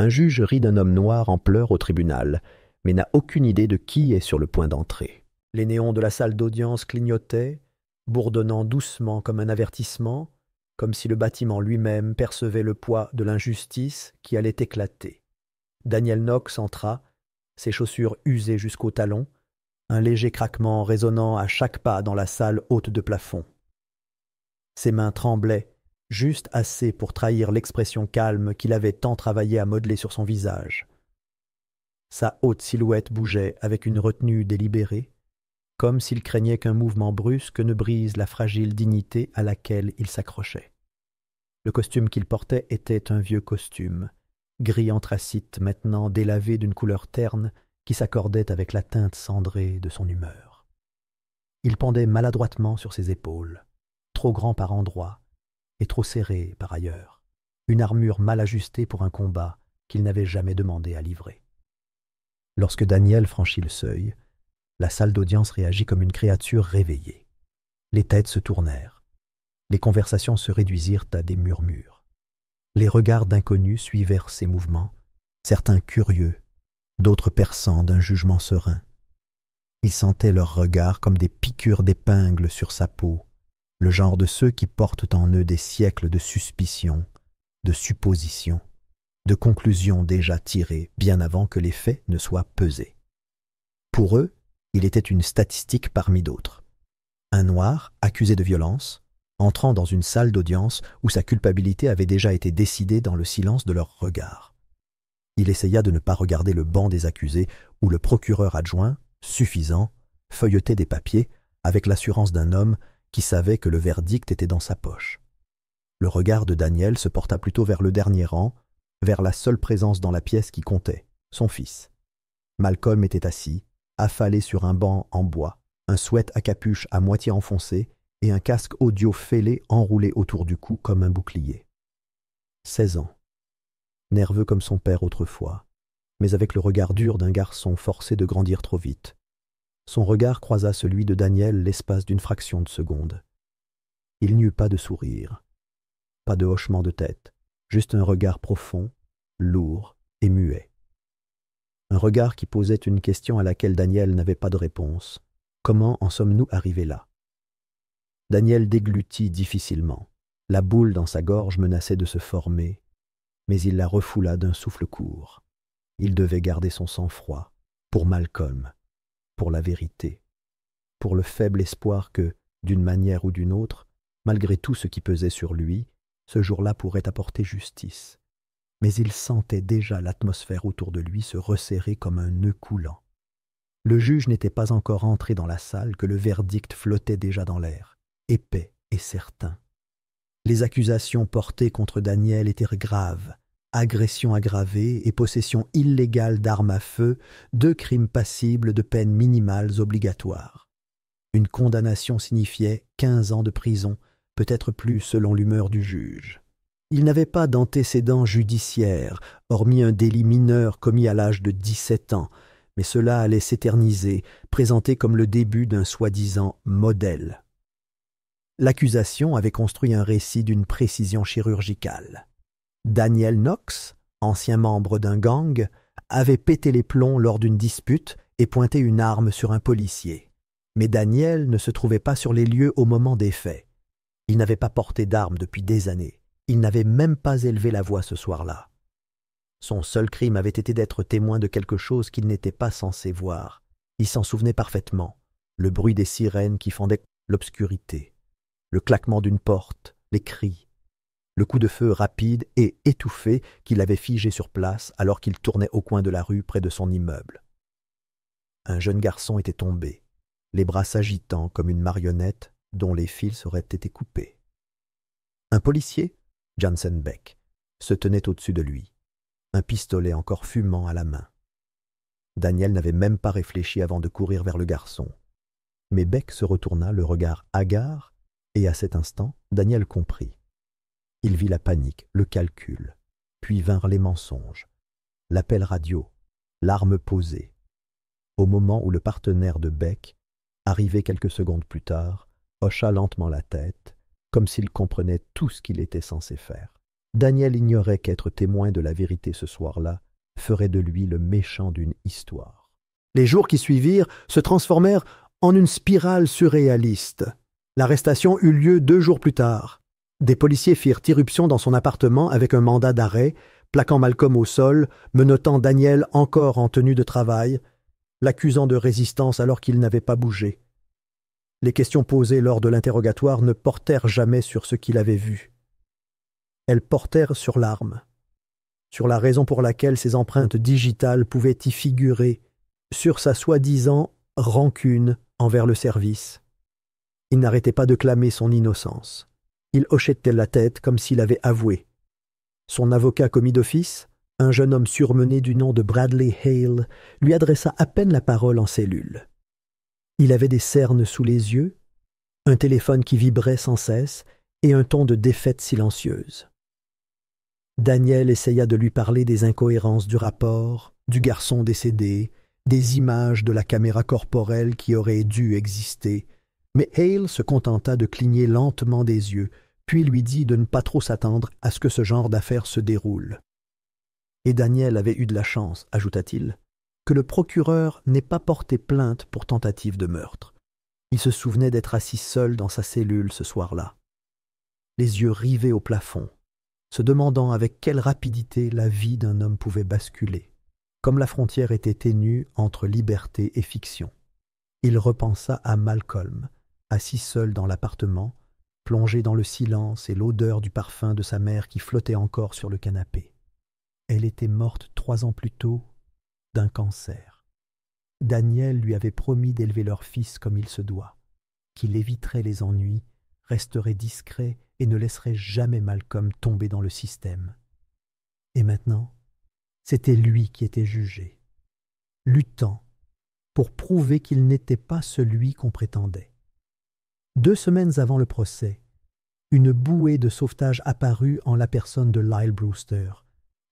Un juge rit d'un homme noir en pleurs au tribunal, mais n'a aucune idée de qui est sur le point d'entrer. Les néons de la salle d'audience clignotaient, bourdonnant doucement comme un avertissement, comme si le bâtiment lui-même percevait le poids de l'injustice qui allait éclater. Daniel Knox entra, ses chaussures usées jusqu'aux talons, un léger craquement résonnant à chaque pas dans la salle haute de plafond. Ses mains tremblaient, juste assez pour trahir l'expression calme qu'il avait tant travaillé à modeler sur son visage. Sa haute silhouette bougeait avec une retenue délibérée, comme s'il craignait qu'un mouvement brusque ne brise la fragile dignité à laquelle il s'accrochait. Le costume qu'il portait était un vieux costume, gris anthracite maintenant délavé d'une couleur terne qui s'accordait avec la teinte cendrée de son humeur. Il pendait maladroitement sur ses épaules, trop grand par endroits et trop serré par ailleurs, une armure mal ajustée pour un combat qu'il n'avait jamais demandé à livrer. Lorsque Daniel franchit le seuil, la salle d'audience réagit comme une créature réveillée. Les têtes se tournèrent. Les conversations se réduisirent à des murmures. Les regards d'inconnus suivèrent ces mouvements, certains curieux, d'autres perçants d'un jugement serein. Il sentait leurs regards comme des piqûres d'épingles sur sa peau, le genre de ceux qui portent en eux des siècles de suspicions, de suppositions, de conclusions déjà tirées bien avant que les faits ne soient pesés. Pour eux, il était une statistique parmi d'autres. Un noir, accusé de violence, entrant dans une salle d'audience où sa culpabilité avait déjà été décidée dans le silence de leurs regards. Il essaya de ne pas regarder le banc des accusés où le procureur adjoint, suffisant, feuilletait des papiers avec l'assurance d'un homme qui savait que le verdict était dans sa poche. Le regard de Daniel se porta plutôt vers le dernier rang, vers la seule présence dans la pièce qui comptait, son fils. Malcolm était assis, affalé sur un banc en bois, un sweat à capuche à moitié enfoncé et un casque audio fêlé enroulé autour du cou comme un bouclier. 16 ans. Nerveux comme son père autrefois, mais avec le regard dur d'un garçon forcé de grandir trop vite. Son regard croisa celui de Daniel l'espace d'une fraction de seconde. Il n'y eut pas de sourire, pas de hochement de tête, juste un regard profond, lourd et muet. Un regard qui posait une question à laquelle Daniel n'avait pas de réponse. Comment en sommes-nous arrivés là? Daniel déglutit difficilement. La boule dans sa gorge menaçait de se former, mais il la refoula d'un souffle court. Il devait garder son sang-froid, pour Malcolm, pour la vérité, pour le faible espoir que, d'une manière ou d'une autre, malgré tout ce qui pesait sur lui, ce jour-là pourrait apporter justice. Mais il sentait déjà l'atmosphère autour de lui se resserrer comme un nœud coulant. Le juge n'était pas encore entré dans la salle que le verdict flottait déjà dans l'air, épais et certain. Les accusations portées contre Daniel étaient graves. Agression aggravée et possession illégale d'armes à feu, 2 crimes passibles de peines minimales obligatoires. Une condamnation signifiait 15 ans de prison, peut-être plus selon l'humeur du juge. Il n'avait pas d'antécédents judiciaires, hormis un délit mineur commis à l'âge de 17 ans, mais cela allait s'éterniser, présenté comme le début d'un soi-disant modèle. L'accusation avait construit un récit d'une précision chirurgicale. Daniel Knox, ancien membre d'un gang, avait pété les plombs lors d'une dispute et pointé une arme sur un policier. Mais Daniel ne se trouvait pas sur les lieux au moment des faits. Il n'avait pas porté d'arme depuis des années. Il n'avait même pas élevé la voix ce soir-là. Son seul crime avait été d'être témoin de quelque chose qu'il n'était pas censé voir. Il s'en souvenait parfaitement. Le bruit des sirènes qui fendaient l'obscurité, le claquement d'une porte, les cris, le coup de feu rapide et étouffé qui l'avait figé sur place alors qu'il tournait au coin de la rue près de son immeuble. Un jeune garçon était tombé, les bras s'agitant comme une marionnette dont les fils auraient été coupés. Un policier, Jansen Beck, se tenait au-dessus de lui, un pistolet encore fumant à la main. Daniel n'avait même pas réfléchi avant de courir vers le garçon. Mais Beck se retourna, le regard hagard, et à cet instant, Daniel comprit. Il vit la panique, le calcul, puis vinrent les mensonges, l'appel radio, l'arme posée. Au moment où le partenaire de Beck, arrivé quelques secondes plus tard, hocha lentement la tête, comme s'il comprenait tout ce qu'il était censé faire. Daniel ignorait qu'être témoin de la vérité ce soir-là ferait de lui le méchant d'une histoire. Les jours qui suivirent se transformèrent en une spirale surréaliste. L'arrestation eut lieu 2 jours plus tard. Des policiers firent irruption dans son appartement avec un mandat d'arrêt, plaquant Malcolm au sol, menottant Daniel encore en tenue de travail, l'accusant de résistance alors qu'il n'avait pas bougé. Les questions posées lors de l'interrogatoire ne portèrent jamais sur ce qu'il avait vu. Elles portèrent sur l'arme, sur la raison pour laquelle ces empreintes digitales pouvaient y figurer, sur sa soi-disant rancune envers le service. Il n'arrêtait pas de clamer son innocence. Il hochait la tête comme s'il avait avoué. Son avocat commis d'office, un jeune homme surmené du nom de Bradley Hale, lui adressa à peine la parole en cellule. Il avait des cernes sous les yeux, un téléphone qui vibrait sans cesse et un ton de défaite silencieuse. Daniel essaya de lui parler des incohérences du rapport, du garçon décédé, des images de la caméra corporelle qui aurait dû exister, mais Hale se contenta de cligner lentement des yeux, puis lui dit de ne pas trop s'attendre à ce que ce genre d'affaires se déroule. Et Daniel avait eu de la chance, ajouta-t-il, que le procureur n'ait pas porté plainte pour tentative de meurtre. Il se souvenait d'être assis seul dans sa cellule ce soir-là, les yeux rivés au plafond, se demandant avec quelle rapidité la vie d'un homme pouvait basculer, comme la frontière était ténue entre liberté et fiction. Il repensa à Malcolm, assis seul dans l'appartement, plongé dans le silence et l'odeur du parfum de sa mère qui flottait encore sur le canapé. Elle était morte 3 ans plus tôt d'un cancer. Daniel lui avait promis d'élever leur fils comme il se doit, qu'il éviterait les ennuis, resterait discret et ne laisserait jamais Malcolm tomber dans le système. Et maintenant, c'était lui qui était jugé, luttant pour prouver qu'il n'était pas celui qu'on prétendait. 2 semaines avant le procès, une bouée de sauvetage apparut en la personne de Lyle Brewster,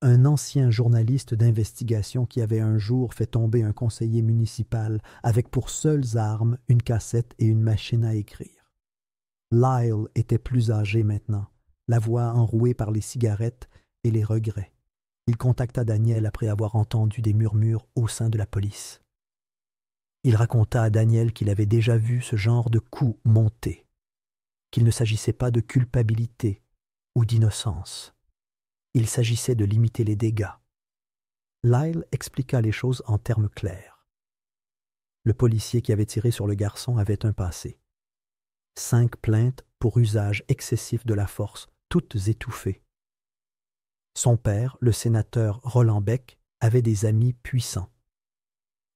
un ancien journaliste d'investigation qui avait un jour fait tomber un conseiller municipal avec pour seules armes une cassette et une machine à écrire. Lyle était plus âgé maintenant, la voix enrouée par les cigarettes et les regrets. Il contacta Daniel après avoir entendu des murmures au sein de la police. Il raconta à Daniel qu'il avait déjà vu ce genre de coup monter, qu'il ne s'agissait pas de culpabilité ou d'innocence. Il s'agissait de limiter les dégâts. Lyle expliqua les choses en termes clairs. Le policier qui avait tiré sur le garçon avait un passé. 5 plaintes pour usage excessif de la force, toutes étouffées. Son père, le sénateur Roland Beck, avait des amis puissants.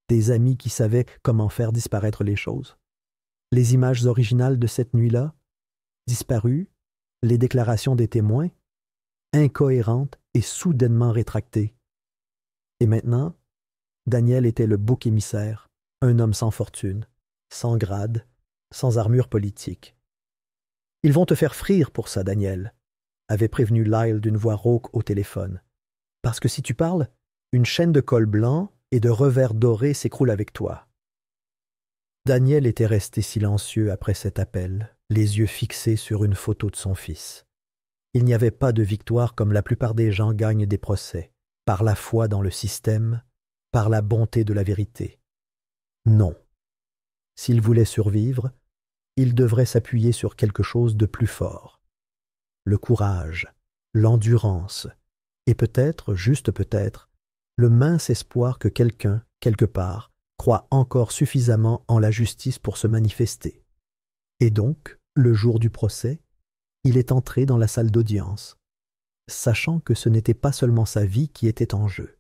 Des amis qui savaient comment faire disparaître les choses. Les images originales de cette nuit-là, disparues, les déclarations des témoins, incohérentes et soudainement rétractées. Et maintenant, Daniel était le bouc émissaire, un homme sans fortune, sans grade, sans armure politique. « Ils vont te faire frire pour ça, Daniel », avait prévenu Lyle d'une voix rauque au téléphone. « Parce que si tu parles, une chaîne de col blanc et de revers dorés s'écroule avec toi. » Daniel était resté silencieux après cet appel, les yeux fixés sur une photo de son fils. Il n'y avait pas de victoire comme la plupart des gens gagnent des procès, par la foi dans le système, par la bonté de la vérité. Non. S'il voulait survivre, il devrait s'appuyer sur quelque chose de plus fort. Le courage, l'endurance, et peut-être, juste peut-être, le mince espoir que quelqu'un, quelque part, croit encore suffisamment en la justice pour se manifester. Et donc, le jour du procès, il est entré dans la salle d'audience, sachant que ce n'était pas seulement sa vie qui était en jeu.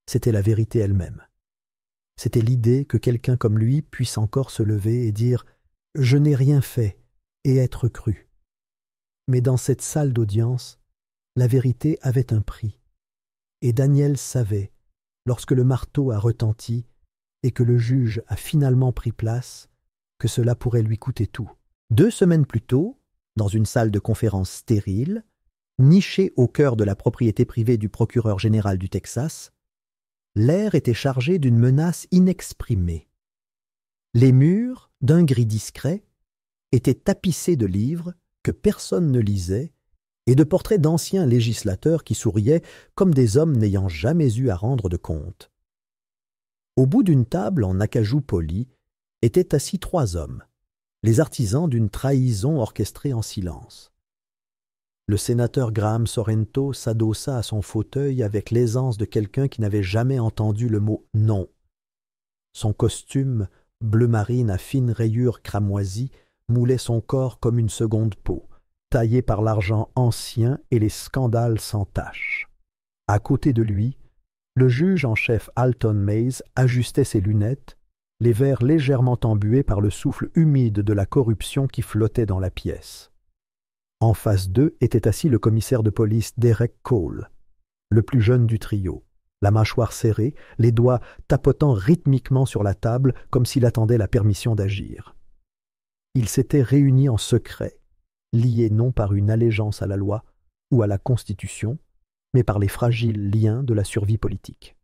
C'était la vérité elle-même. C'était l'idée que quelqu'un comme lui puisse encore se lever et dire « Je n'ai rien fait » et être cru. Mais dans cette salle d'audience, la vérité avait un prix. Et Daniel savait, lorsque le marteau a retenti et que le juge a finalement pris place, que cela pourrait lui coûter tout. 2 semaines plus tôt, dans une salle de conférence stérile, nichée au cœur de la propriété privée du procureur général du Texas, l'air était chargé d'une menace inexprimée. Les murs, d'un gris discret, étaient tapissés de livres que personne ne lisait et de portraits d'anciens législateurs qui souriaient comme des hommes n'ayant jamais eu à rendre de compte. Au bout d'une table en acajou poli étaient assis 3 hommes, les artisans d'une trahison orchestrée en silence. Le sénateur Graham Sorrento s'adossa à son fauteuil avec l'aisance de quelqu'un qui n'avait jamais entendu le mot « non ». Son costume, bleu marine à fines rayures cramoisies, moulait son corps comme une seconde peau, taillée par l'argent ancien et les scandales sans tache. À côté de lui, le juge en chef Alton Mays ajustait ses lunettes, les verres légèrement embués par le souffle humide de la corruption qui flottait dans la pièce. En face d'eux était assis le commissaire de police Derek Cole, le plus jeune du trio, la mâchoire serrée, les doigts tapotant rythmiquement sur la table comme s'il attendait la permission d'agir. Ils s'étaient réunis en secret, liés non par une allégeance à la loi ou à la Constitution, mais par les fragiles liens de la survie politique.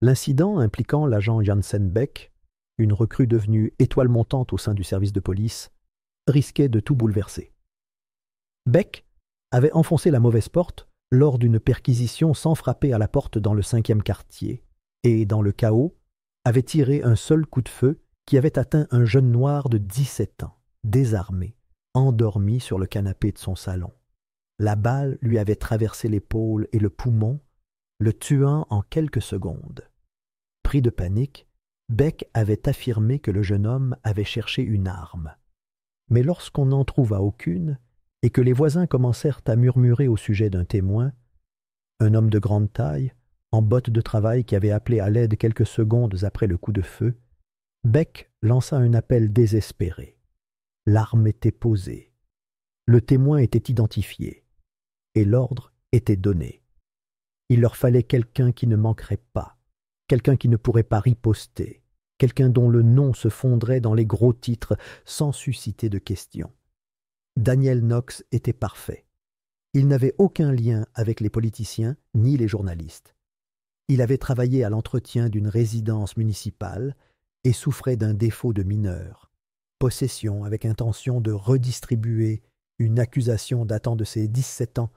L'incident impliquant l'agent Jansen Beck, une recrue devenue étoile montante au sein du service de police, risquait de tout bouleverser. Beck avait enfoncé la mauvaise porte lors d'une perquisition sans frapper à la porte dans le 5e quartier et, dans le chaos, avait tiré un seul coup de feu qui avait atteint un jeune noir de 17 ans, désarmé, endormi sur le canapé de son salon. La balle lui avait traversé l'épaule et le poumon, le tuant en quelques secondes. Pris de panique, Beck avait affirmé que le jeune homme avait cherché une arme. Mais lorsqu'on n'en trouva aucune, et que les voisins commencèrent à murmurer au sujet d'un témoin, un homme de grande taille, en bottes de travail qui avait appelé à l'aide quelques secondes après le coup de feu, Beck lança un appel désespéré. L'arme était posée. Le témoin était identifié. Et l'ordre était donné. Il leur fallait quelqu'un qui ne manquerait pas, quelqu'un qui ne pourrait pas riposter, quelqu'un dont le nom se fondrait dans les gros titres sans susciter de questions. Daniel Knox était parfait. Il n'avait aucun lien avec les politiciens ni les journalistes. Il avait travaillé à l'entretien d'une résidence municipale et souffrait d'un défaut de mineur, possession avec intention de redistribuer une accusation datant de ses 17 ans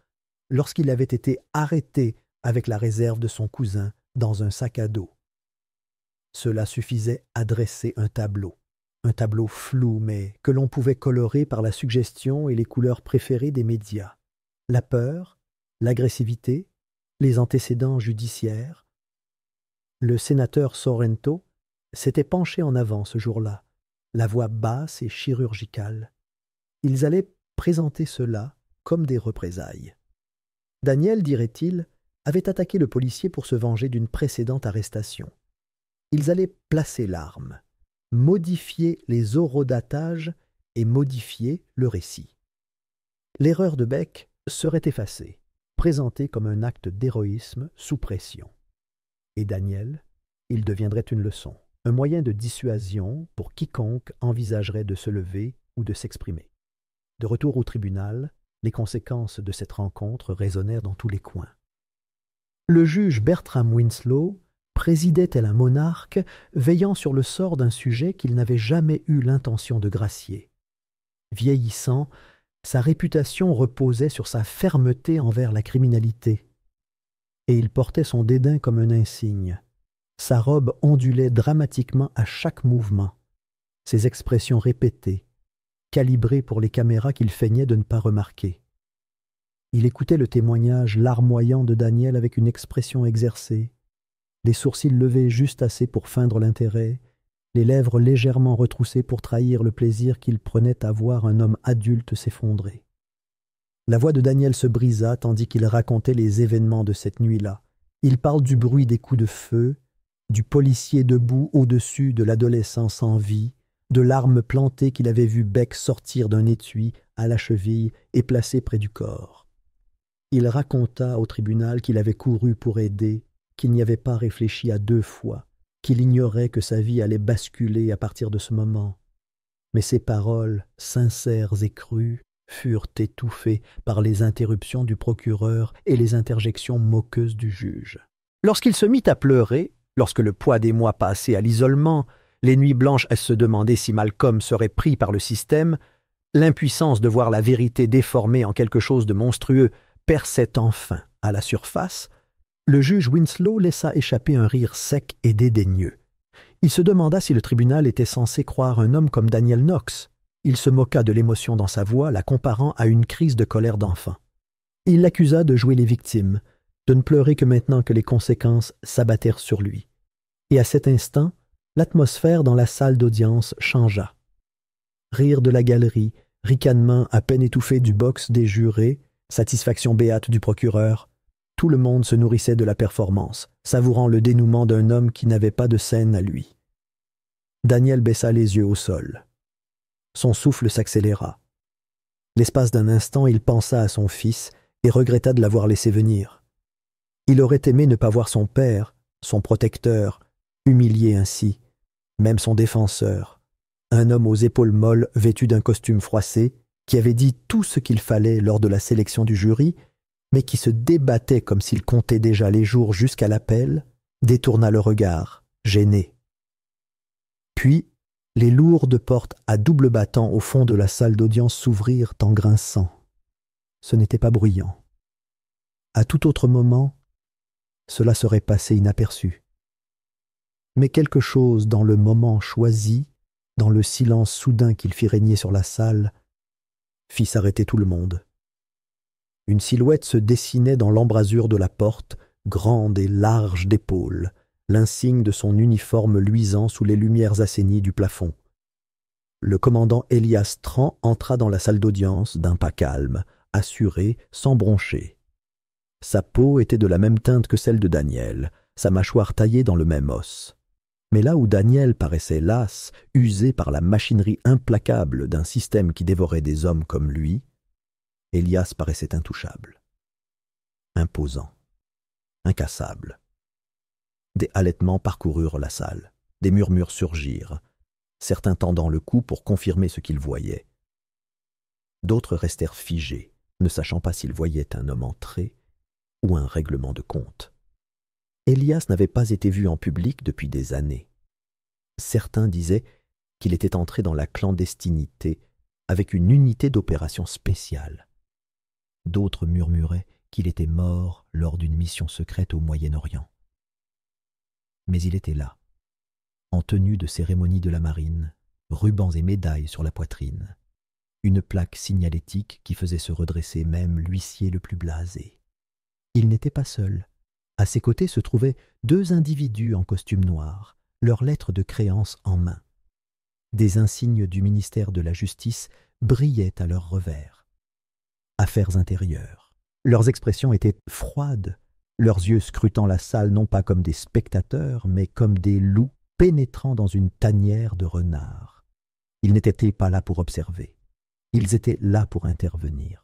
lorsqu'il avait été arrêté avec la réserve de son cousin dans un sac à dos. Cela suffisait à dresser un tableau flou mais que l'on pouvait colorer par la suggestion et les couleurs préférées des médias. La peur, l'agressivité, les antécédents judiciaires. Le sénateur Sorrento s'était penché en avant ce jour-là, la voix basse et chirurgicale. Ils allaient présenter cela comme des représailles. Daniel, dirait-il, avait attaqué le policier pour se venger d'une précédente arrestation. Ils allaient placer l'arme, modifier les orodatages et modifier le récit. L'erreur de Beck serait effacée, présentée comme un acte d'héroïsme sous pression. Et Daniel, il deviendrait une leçon, un moyen de dissuasion pour quiconque envisagerait de se lever ou de s'exprimer. De retour au tribunal, les conséquences de cette rencontre résonnèrent dans tous les coins. Le juge Bertram Winslow présidait tel un monarque, veillant sur le sort d'un sujet qu'il n'avait jamais eu l'intention de gracier. Vieillissant, sa réputation reposait sur sa fermeté envers la criminalité. Et il portait son dédain comme un insigne. Sa robe ondulait dramatiquement à chaque mouvement. Ses expressions répétées, calibrées pour les caméras qu'il feignait de ne pas remarquer. Il écoutait le témoignage larmoyant de Daniel avec une expression exercée, les sourcils levés juste assez pour feindre l'intérêt, les lèvres légèrement retroussées pour trahir le plaisir qu'il prenait à voir un homme adulte s'effondrer. La voix de Daniel se brisa tandis qu'il racontait les événements de cette nuit-là. Il parle du bruit des coups de feu, du policier debout au-dessus de l'adolescent sans vie, de l'arme plantée qu'il avait vu Beck sortir d'un étui à la cheville et placer près du corps. Il raconta au tribunal qu'il avait couru pour aider, qu'il n'y avait pas réfléchi à 2 fois, qu'il ignorait que sa vie allait basculer à partir de ce moment. Mais ses paroles, sincères et crues, furent étouffées par les interruptions du procureur et les interjections moqueuses du juge. Lorsqu'il se mit à pleurer, lorsque le poids des mois passés à l'isolement, les nuits blanches à se demander si Malcolm serait pris par le système, L'impuissance de voir la vérité déformée en quelque chose de monstrueux perçait enfin à la surface. Le juge Winslow laissa échapper un rire sec et dédaigneux. Il se demanda si le tribunal était censé croire un homme comme Daniel Knox. Il se moqua de l'émotion dans sa voix, la comparant à une crise de colère d'enfant. Il l'accusa de jouer les victimes, de ne pleurer que maintenant que les conséquences s'abattèrent sur lui. Et à cet instant, l'atmosphère dans la salle d'audience changea. Rire de la galerie, ricanement à peine étouffé du box des jurés, satisfaction béate du procureur, tout le monde se nourrissait de la performance, savourant le dénouement d'un homme qui n'avait pas de scène à lui. Daniel baissa les yeux au sol. Son souffle s'accéléra. L'espace d'un instant, il pensa à son fils et regretta de l'avoir laissé venir. Il aurait aimé ne pas voir son père, son protecteur, humilié ainsi, même son défenseur, un homme aux épaules molles vêtu d'un costume froissé, qui avait dit tout ce qu'il fallait lors de la sélection du jury, mais qui se débattait comme s'il comptait déjà les jours jusqu'à l'appel, détourna le regard, gêné. Puis, les lourdes portes à double battant au fond de la salle d'audience s'ouvrirent en grinçant. Ce n'était pas bruyant. À tout autre moment, cela serait passé inaperçu. Mais quelque chose dans le moment choisi, dans le silence soudain qu'il fit régner sur la salle, fit s'arrêter tout le monde. Une silhouette se dessinait dans l'embrasure de la porte, grande et large d'épaules, l'insigne de son uniforme luisant sous les lumières assainies du plafond. Le commandant Elias Tran entra dans la salle d'audience d'un pas calme, assuré, sans broncher. Sa peau était de la même teinte que celle de Daniel, sa mâchoire taillée dans le même os. Mais là où Daniel paraissait las, usé par la machinerie implacable d'un système qui dévorait des hommes comme lui, Elias paraissait intouchable, imposant, incassable. Des halètements parcoururent la salle, des murmures surgirent, certains tendant le cou pour confirmer ce qu'ils voyaient. D'autres restèrent figés, ne sachant pas s'ils voyaient un homme entré ou un règlement de compte. Elias n'avait pas été vu en public depuis des années. Certains disaient qu'il était entré dans la clandestinité avec une unité d'opération spéciale. D'autres murmuraient qu'il était mort lors d'une mission secrète au Moyen-Orient. Mais il était là, en tenue de cérémonie de la marine, rubans et médailles sur la poitrine, une plaque signalétique qui faisait se redresser même l'huissier le plus blasé. Il n'était pas seul. À ses côtés se trouvaient 2 individus en costume noir, leurs lettres de créance en main. Des insignes du ministère de la Justice brillaient à leur revers. Affaires intérieures. Leurs expressions étaient froides, leurs yeux scrutant la salle non pas comme des spectateurs, mais comme des loups pénétrant dans une tanière de renards. Ils n'étaient pas là pour observer. Ils étaient là pour intervenir.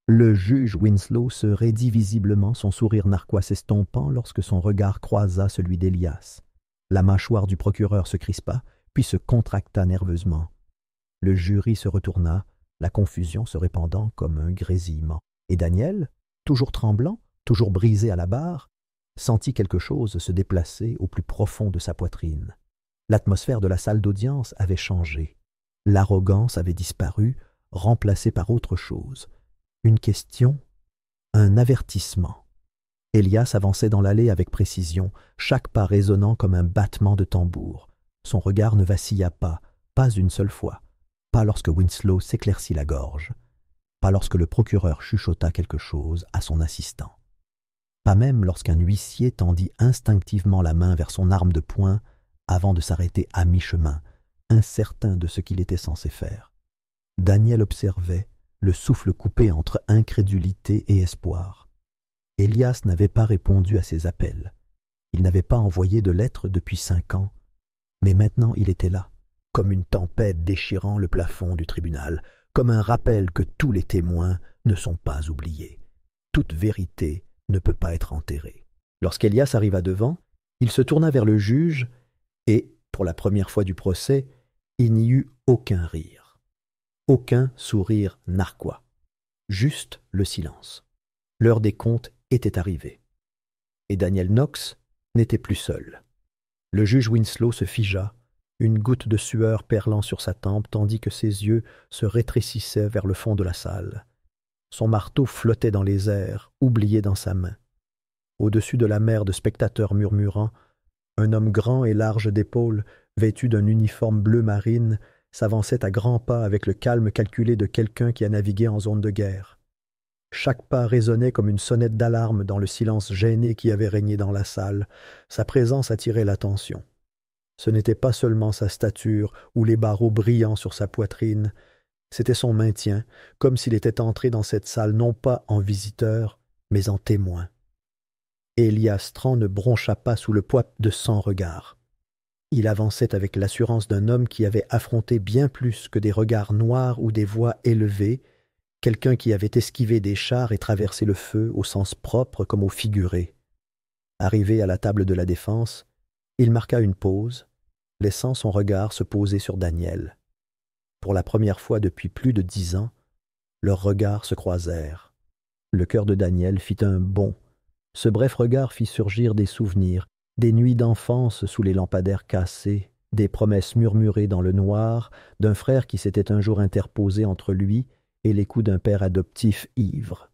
Le juge Winslow se raidit visiblement, son sourire narquois s'estompant lorsque son regard croisa celui d'Elias. La mâchoire du procureur se crispa, puis se contracta nerveusement. Le jury se retourna, la confusion se répandant comme un grésillement. Et Daniel, toujours tremblant, toujours brisé à la barre, sentit quelque chose se déplacer au plus profond de sa poitrine. L'atmosphère de la salle d'audience avait changé. L'arrogance avait disparu, remplacée par autre chose. Une question, un avertissement. Elias avançait dans l'allée avec précision, chaque pas résonnant comme un battement de tambour. Son regard ne vacilla pas une seule fois, pas lorsque Winslow s'éclaircit la gorge, pas lorsque le procureur chuchota quelque chose à son assistant, pas même lorsqu'un huissier tendit instinctivement la main vers son arme de poing avant de s'arrêter à mi-chemin, incertain de ce qu'il était censé faire. Daniel observait, le souffle coupé entre incrédulité et espoir. Elias n'avait pas répondu à ses appels. Il n'avait pas envoyé de lettres depuis 5 ans. Mais maintenant il était là, comme une tempête déchirant le plafond du tribunal, comme un rappel que tous les témoins ne sont pas oubliés. Toute vérité ne peut pas être enterrée. Lorsqu'Elias arriva devant, il se tourna vers le juge et, pour la première fois du procès, il n'y eut aucun rire. Aucun sourire narquois, juste le silence. L'heure des comptes était arrivée. Et Daniel Knox n'était plus seul. Le juge Winslow se figea, une goutte de sueur perlant sur sa tempe, tandis que ses yeux se rétrécissaient vers le fond de la salle. Son marteau flottait dans les airs, oublié dans sa main. Au-dessus de la mer de spectateurs murmurants, un homme grand et large d'épaules, vêtu d'un uniforme bleu marine, s'avançait à grands pas avec le calme calculé de quelqu'un qui a navigué en zone de guerre. Chaque pas résonnait comme une sonnette d'alarme dans le silence gêné qui avait régné dans la salle. Sa présence attirait l'attention. Ce n'était pas seulement sa stature ou les barreaux brillants sur sa poitrine, c'était son maintien, comme s'il était entré dans cette salle non pas en visiteur, mais en témoin. Elias Tran ne broncha pas sous le poids de 100 regards. Il avançait avec l'assurance d'un homme qui avait affronté bien plus que des regards noirs ou des voix élevées, quelqu'un qui avait esquivé des chars et traversé le feu au sens propre comme au figuré. Arrivé à la table de la défense, il marqua une pause, laissant son regard se poser sur Daniel. Pour la première fois depuis plus de 10 ans, leurs regards se croisèrent. Le cœur de Daniel fit un bond. Ce bref regard fit surgir des souvenirs, des nuits d'enfance sous les lampadaires cassés, des promesses murmurées dans le noir d'un frère qui s'était un jour interposé entre lui et les coups d'un père adoptif ivre.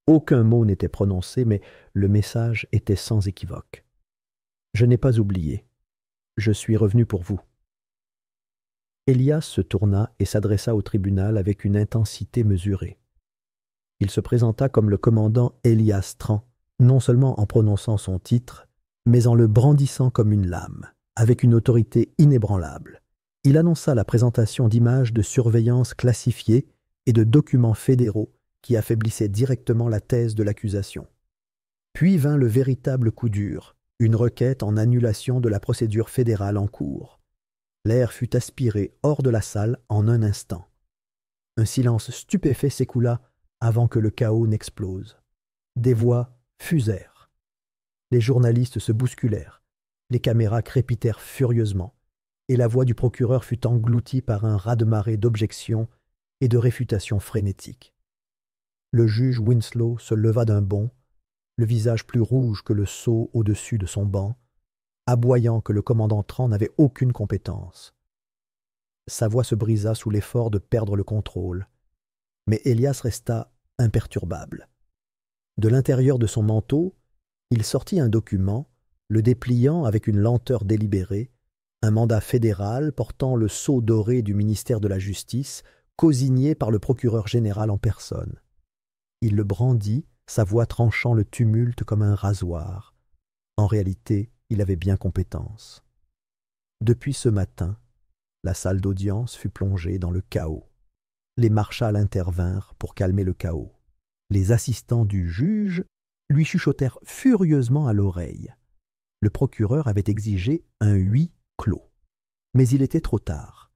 Aucun mot n'était prononcé, mais le message était sans équivoque. « Je n'ai pas oublié. Je suis revenu pour vous. » Elias se tourna et s'adressa au tribunal avec une intensité mesurée. Il se présenta comme le commandant Elias Tran, non seulement en prononçant son titre, mais en le brandissant comme une lame, avec une autorité inébranlable. Il annonça la présentation d'images de surveillance classifiées et de documents fédéraux qui affaiblissaient directement la thèse de l'accusation. Puis vint le véritable coup dur, une requête en annulation de la procédure fédérale en cours. L'air fut aspiré hors de la salle en un instant. Un silence stupéfait s'écoula avant que le chaos n'explose. Des voix fusèrent. Les journalistes se bousculèrent, les caméras crépitèrent furieusement, et la voix du procureur fut engloutie par un raz-de-marée d'objections et de réfutations frénétiques. Le juge Winslow se leva d'un bond, le visage plus rouge que le sceau au-dessus de son banc, aboyant que le commandant Tran n'avait aucune compétence. Sa voix se brisa sous l'effort de perdre le contrôle, mais Elias resta imperturbable. De l'intérieur de son manteau, il sortit un document, le dépliant avec une lenteur délibérée, un mandat fédéral portant le sceau doré du ministère de la Justice, cosigné par le procureur général en personne. Il le brandit, sa voix tranchant le tumulte comme un rasoir. En réalité, il avait bien compétence. Depuis ce matin, la salle d'audience fut plongée dans le chaos. Les marshals intervinrent pour calmer le chaos. Les assistants du juge lui chuchotèrent furieusement à l'oreille. Le procureur avait exigé un huis clos. Mais il était trop tard.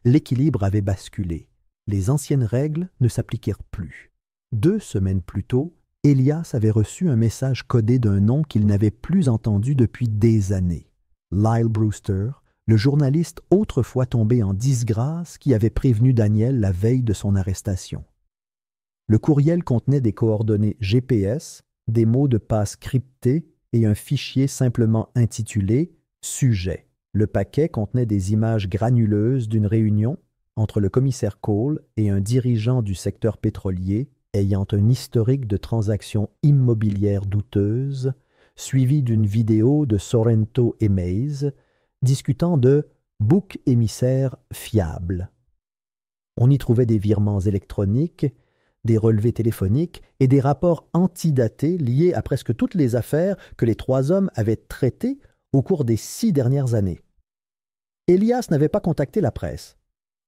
L'équilibre avait basculé. Les anciennes règles ne s'appliquèrent plus. 2 semaines plus tôt, Elias avait reçu un message codé d'un nom qu'il n'avait plus entendu depuis des années. Lyle Brewster, le journaliste autrefois tombé en disgrâce qui avait prévenu Daniel la veille de son arrestation. Le courriel contenait des coordonnées GPS, des mots de passe cryptés et un fichier simplement intitulé « Sujet ». Le paquet contenait des images granuleuses d'une réunion entre le commissaire Cole et un dirigeant du secteur pétrolier ayant un historique de transactions immobilières douteuses, suivi d'une vidéo de Sorrento et Mays discutant de boucs émissaires fiables. On y trouvait des virements électroniques, des relevés téléphoniques et des rapports antidatés liés à presque toutes les affaires que les 3 hommes avaient traitées au cours des 6 dernières années. Elias n'avait pas contacté la presse.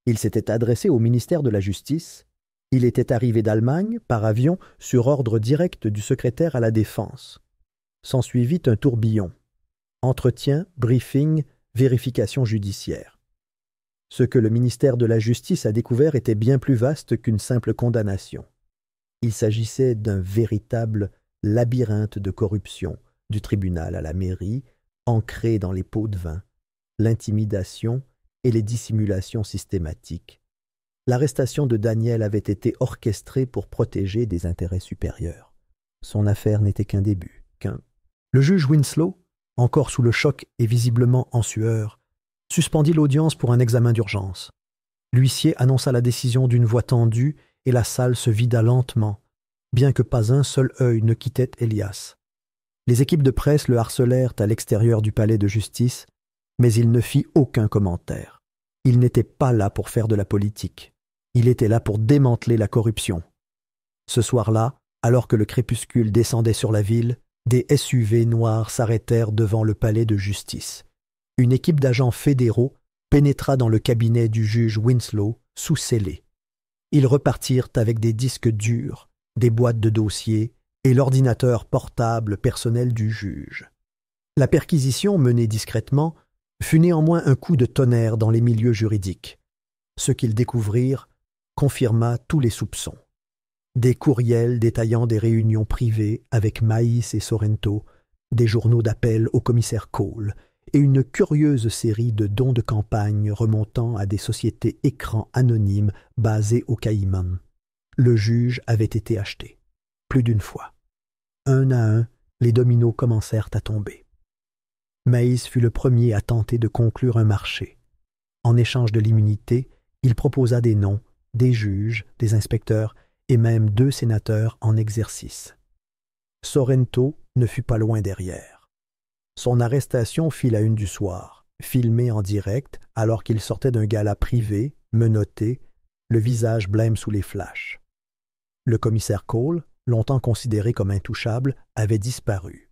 Il s'était adressé au ministère de la Justice. Il était arrivé d'Allemagne par avion sur ordre direct du secrétaire à la Défense. S'ensuivit un tourbillon. Entretien, briefing, vérification judiciaire. Ce que le ministère de la Justice a découvert était bien plus vaste qu'une simple condamnation. Il s'agissait d'un véritable labyrinthe de corruption, du tribunal à la mairie, ancré dans les pots de vin, l'intimidation et les dissimulations systématiques. L'arrestation de Daniel avait été orchestrée pour protéger des intérêts supérieurs. Son affaire n'était qu'un début, Le juge Winslow, encore sous le choc et visiblement en sueur, suspendit l'audience pour un examen d'urgence. L'huissier annonça la décision d'une voix tendue et la salle se vida lentement, bien que pas un seul œil ne quittait Elias. Les équipes de presse le harcelèrent à l'extérieur du palais de justice, mais il ne fit aucun commentaire. Il n'était pas là pour faire de la politique. Il était là pour démanteler la corruption. Ce soir-là, alors que le crépuscule descendait sur la ville, des SUV noirs s'arrêtèrent devant le palais de justice. Une équipe d'agents fédéraux pénétra dans le cabinet du juge Winslow, sous scellé. Ils repartirent avec des disques durs, des boîtes de dossiers et l'ordinateur portable personnel du juge. La perquisition, menée discrètement, fut néanmoins un coup de tonnerre dans les milieux juridiques. Ce qu'ils découvrirent confirma tous les soupçons. Des courriels détaillant des réunions privées avec Maïs et Sorrento, des journaux d'appel au commissaire Cole et une curieuse série de dons de campagne remontant à des sociétés écrans anonymes basées aux Caïmans. Le juge avait été acheté, plus d'une fois. Un à un, les dominos commencèrent à tomber. Maïs fut le premier à tenter de conclure un marché. En échange de l'immunité, il proposa des noms, des juges, des inspecteurs et même 2 sénateurs en exercice. Sorrento ne fut pas loin derrière. Son arrestation fit la une du soir, filmée en direct alors qu'il sortait d'un gala privé, menotté, le visage blême sous les flashs. Le commissaire Cole, longtemps considéré comme intouchable, avait disparu.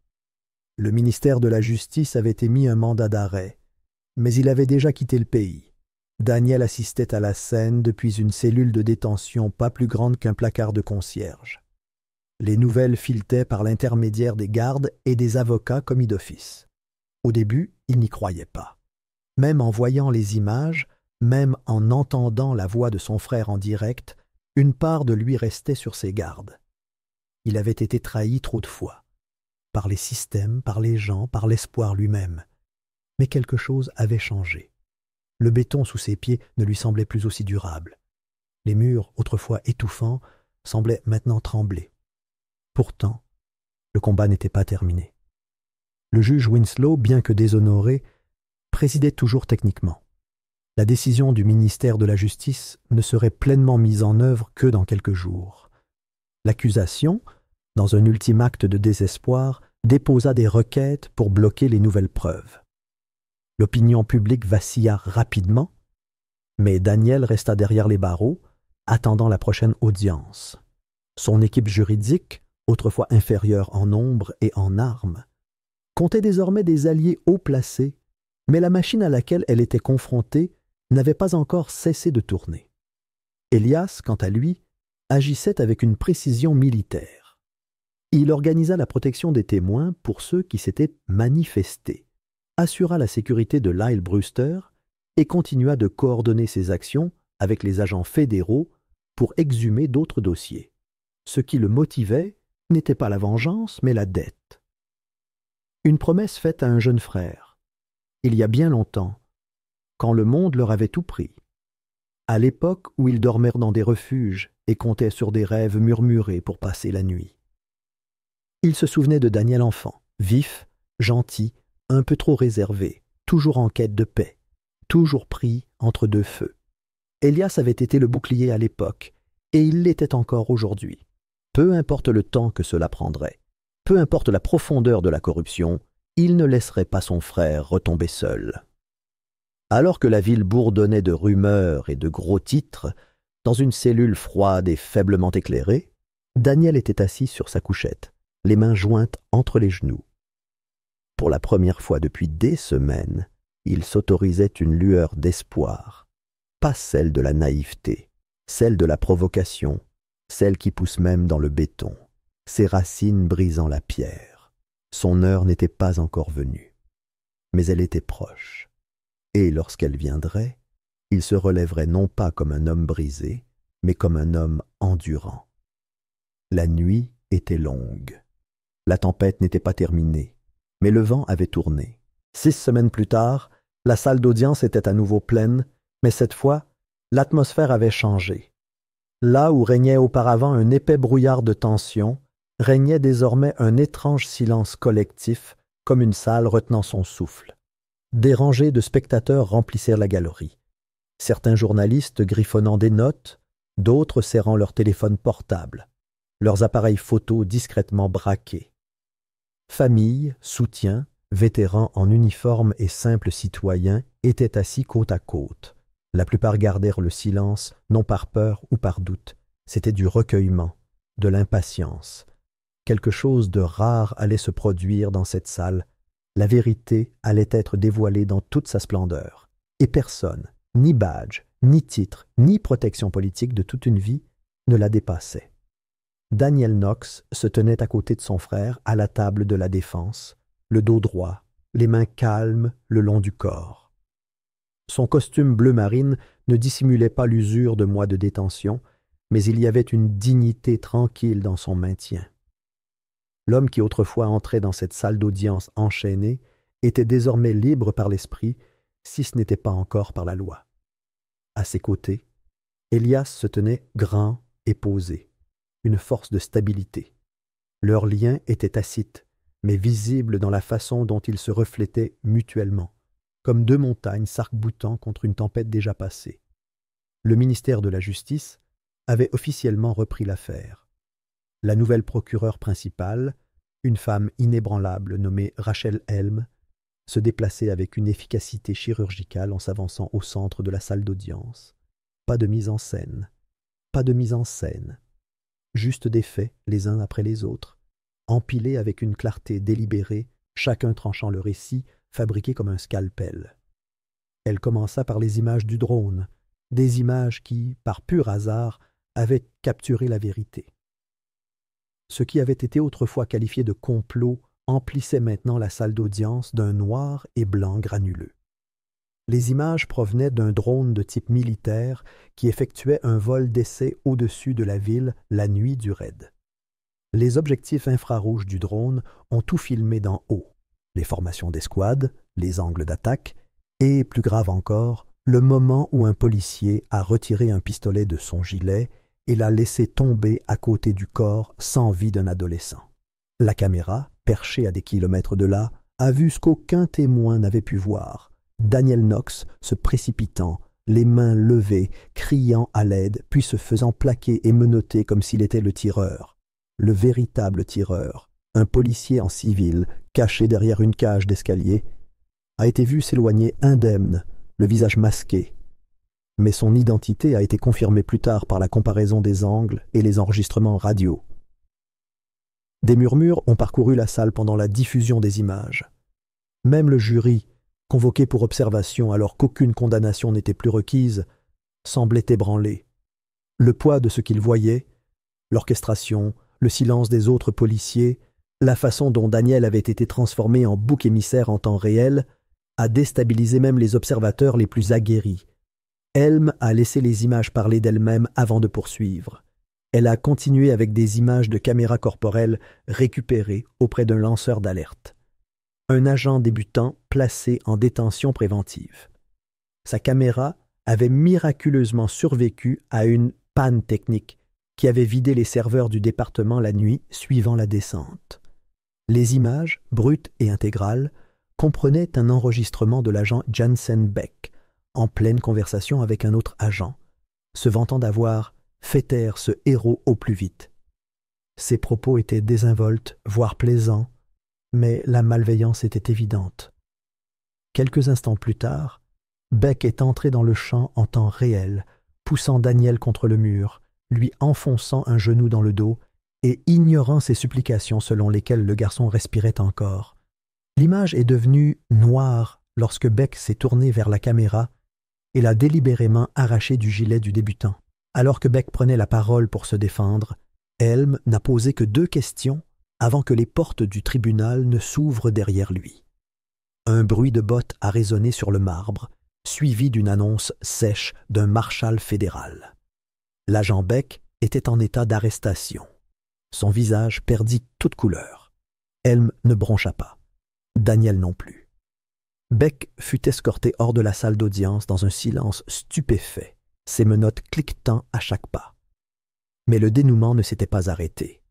Le ministère de la Justice avait émis un mandat d'arrêt, mais il avait déjà quitté le pays. Daniel assistait à la scène depuis une cellule de détention pas plus grande qu'un placard de concierge. Les nouvelles filetaient par l'intermédiaire des gardes et des avocats commis d'office. Au début, il n'y croyait pas. Même en voyant les images, même en entendant la voix de son frère en direct, une part de lui restait sur ses gardes. Il avait été trahi trop de fois. Par les systèmes, par les gens, par l'espoir lui-même. Mais quelque chose avait changé. Le béton sous ses pieds ne lui semblait plus aussi durable. Les murs, autrefois étouffants, semblaient maintenant trembler. Pourtant, le combat n'était pas terminé. Le juge Winslow, bien que déshonoré, présidait toujours techniquement. La décision du ministère de la Justice ne serait pleinement mise en œuvre que dans quelques jours. L'accusation, dans un ultime acte de désespoir, déposa des requêtes pour bloquer les nouvelles preuves. L'opinion publique vacilla rapidement, mais Daniel resta derrière les barreaux, attendant la prochaine audience. Son équipe juridique, autrefois inférieure en nombre et en armes, comptait désormais des alliés haut placés, mais la machine à laquelle elle était confrontée n'avait pas encore cessé de tourner. Elias, quant à lui, agissait avec une précision militaire. Il organisa la protection des témoins pour ceux qui s'étaient manifestés, assura la sécurité de Lyle Brewster et continua de coordonner ses actions avec les agents fédéraux pour exhumer d'autres dossiers. Ce qui le motivait n'était pas la vengeance, mais la dette. Une promesse faite à un jeune frère, il y a bien longtemps, quand le monde leur avait tout pris, à l'époque où ils dormaient dans des refuges et comptaient sur des rêves murmurés pour passer la nuit. Il se souvenait de Daniel enfant, vif, gentil, un peu trop réservé, toujours en quête de paix, toujours pris entre 2 feux. Elias avait été le bouclier à l'époque, et il l'était encore aujourd'hui. Peu importe le temps que cela prendrait, peu importe la profondeur de la corruption, il ne laisserait pas son frère retomber seul. Alors que la ville bourdonnait de rumeurs et de gros titres, dans une cellule froide et faiblement éclairée, Daniel était assis sur sa couchette, les mains jointes entre les genoux. Pour la première fois depuis des semaines, il s'autorisait une lueur d'espoir, pas celle de la naïveté, celle de la provocation, celle qui pousse même dans le béton, ses racines brisant la pierre. Son heure n'était pas encore venue, mais elle était proche, et lorsqu'elle viendrait, il se relèverait non pas comme un homme brisé, mais comme un homme endurant. La nuit était longue. La tempête n'était pas terminée, mais le vent avait tourné. 6 semaines plus tard, la salle d'audience était à nouveau pleine, mais cette fois, l'atmosphère avait changé. Là où régnait auparavant un épais brouillard de tension, régnait désormais un étrange silence collectif, comme une salle retenant son souffle. Des rangées de spectateurs remplissèrent la galerie. Certains journalistes griffonnant des notes, d'autres serrant leurs téléphones portables, leurs appareils photo discrètement braqués. Familles, soutiens, vétérans en uniforme et simples citoyens étaient assis côte à côte. La plupart gardèrent le silence, non par peur ou par doute. C'était du recueillement, de l'impatience. Quelque chose de rare allait se produire dans cette salle. La vérité allait être dévoilée dans toute sa splendeur. Et personne, ni badge, ni titre, ni protection politique de toute une vie, ne la dépassait. Daniel Knox se tenait à côté de son frère à la table de la défense, le dos droit, les mains calmes le long du corps. Son costume bleu marine ne dissimulait pas l'usure de mois de détention, mais il y avait une dignité tranquille dans son maintien. L'homme qui autrefois entrait dans cette salle d'audience enchaînée était désormais libre par l'esprit, si ce n'était pas encore par la loi. À ses côtés, Elias se tenait grand et posé, une force de stabilité. Leur lien était tacite, mais visible dans la façon dont ils se reflétaient mutuellement, comme deux montagnes s'arc-boutant contre une tempête déjà passée. Le ministère de la Justice avait officiellement repris l'affaire. La nouvelle procureure principale, une femme inébranlable nommée Rachel Helm, se déplaçait avec une efficacité chirurgicale en s'avançant au centre de la salle d'audience. Pas de mise en scène, pas de mise en scène, juste des faits les uns après les autres, empilés avec une clarté délibérée, chacun tranchant le récit, fabriqué comme un scalpel. Elle commença par les images du drone, des images qui, par pur hasard, avaient capturé la vérité. Ce qui avait été autrefois qualifié de complot emplissait maintenant la salle d'audience d'un noir et blanc granuleux. Les images provenaient d'un drone de type militaire qui effectuait un vol d'essai au-dessus de la ville la nuit du raid. Les objectifs infrarouges du drone ont tout filmé d'en haut, les formations d'escouade, les angles d'attaque et, plus grave encore, le moment où un policier a retiré un pistolet de son gilet et l'a laissé tomber à côté du corps sans vie d'un adolescent. La caméra, perchée à des kilomètres de là, a vu ce qu'aucun témoin n'avait pu voir. Daniel Knox se précipitant, les mains levées, criant à l'aide, puis se faisant plaquer et menotter comme s'il était le tireur. Le véritable tireur, un policier en civil, caché derrière une cage d'escalier, a été vu s'éloigner indemne, le visage masqué. Mais son identité a été confirmée plus tard par la comparaison des angles et les enregistrements radio. Des murmures ont parcouru la salle pendant la diffusion des images. Même le jury, convoqué pour observation alors qu'aucune condamnation n'était plus requise, semblait ébranlé. Le poids de ce qu'il voyait, l'orchestration, le silence des autres policiers, la façon dont Daniel avait été transformé en bouc émissaire en temps réel, a déstabilisé même les observateurs les plus aguerris. Helm a laissé les images parler d'elles-mêmes avant de poursuivre. Elle a continué avec des images de caméras corporelles récupérées auprès d'un lanceur d'alerte. Un agent débutant placé en détention préventive. Sa caméra avait miraculeusement survécu à une panne technique qui avait vidé les serveurs du département la nuit suivant la descente. Les images, brutes et intégrales, comprenaient un enregistrement de l'agent Jansen Beck, en pleine conversation avec un autre agent, se vantant d'avoir fait taire ce héros au plus vite. Ses propos étaient désinvoltes, voire plaisants, mais la malveillance était évidente. Quelques instants plus tard, Beck est entré dans le champ en temps réel, poussant Daniel contre le mur, lui enfonçant un genou dans le dos et ignorant ses supplications selon lesquelles le garçon respirait encore. L'image est devenue noire lorsque Beck s'est tourné vers la caméra et l'a délibérément arraché du gilet du débutant. Alors que Beck prenait la parole pour se défendre, Helm n'a posé que 2 questions avant que les portes du tribunal ne s'ouvrent derrière lui. Un bruit de bottes a résonné sur le marbre, suivi d'une annonce sèche d'un marshal fédéral. L'agent Beck était en état d'arrestation. Son visage perdit toute couleur. Helm ne broncha pas. Daniel non plus. Beck fut escorté hors de la salle d'audience dans un silence stupéfait, ses menottes cliquetant à chaque pas. Mais le dénouement ne s'était pas arrêté.